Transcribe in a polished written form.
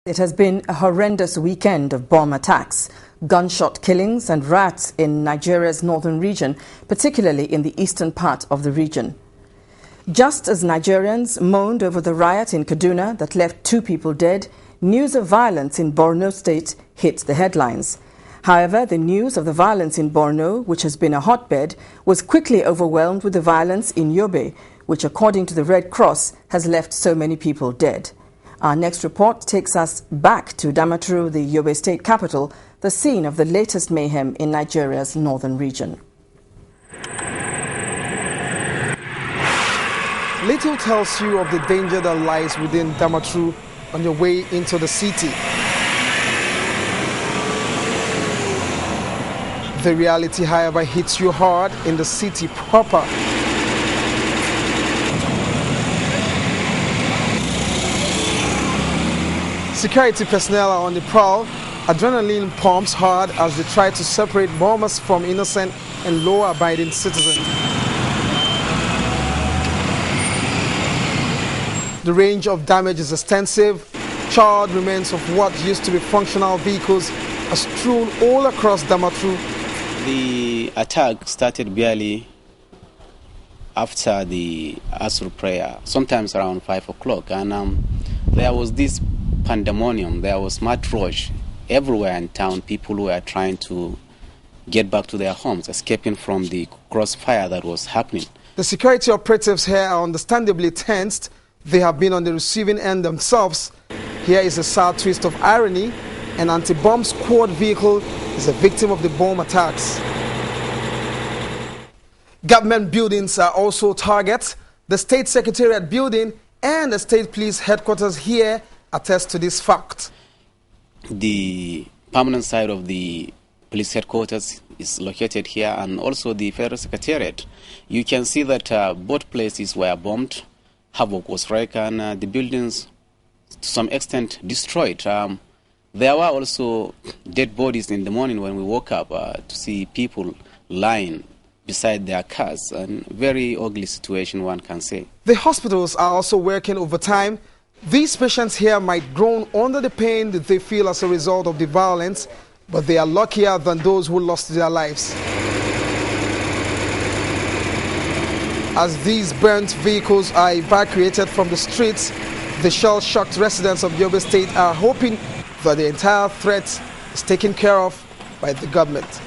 It has been a horrendous weekend of bomb attacks, gunshot killings and riots in Nigeria's northern region, particularly in the eastern part of the region. Just as Nigerians moaned over the riot in Kaduna that left 2 people dead, news of violence in Borno State hit the headlines. However, the news of the violence in Borno, which has been a hotbed, was quickly overwhelmed with the violence in Yobe, which, according to the Red Cross, has left so many people dead. Our next report takes us back to Damaturu, the Yobe state capital, the scene of the latest mayhem in Nigeria's northern region. Little tells you of the danger that lies within Damaturu on your way into the city. The reality, however, hits you hard in the city proper. Security personnel are on the prowl. Adrenaline pumps hard as they try to separate bombers from innocent and law-abiding citizens. The range of damage is extensive. Charred remains of what used to be functional vehicles are strewn all across Damaturu. The attack started barely after the Asr prayer, sometimes around 5 o'clock, and there was this pandemonium. There was mad rush everywhere in town. People were trying to get back to their homes, escaping from the crossfire that was happening. The security operatives here are understandably tensed. They have been on the receiving end themselves. Here is a sad twist of irony. An anti-bomb squad vehicle is a victim of the bomb attacks. Government buildings are also targets. The State Secretariat building and the State Police headquarters here attest to this fact. The permanent side of the police headquarters is located here, and also the Federal Secretariat. You can see that both places were bombed. Havoc was wreaked, and the buildings to some extent destroyed. There were also dead bodies in the morning when we woke up to see people lying beside their cars. And very ugly situation, one can say. The hospitals are also working overtime. These patients here might groan under the pain that they feel as a result of the violence, but they are luckier than those who lost their lives. As these burnt vehicles are evacuated from the streets, the shell-shocked residents of Yobe State are hoping that the entire threat is taken care of by the government.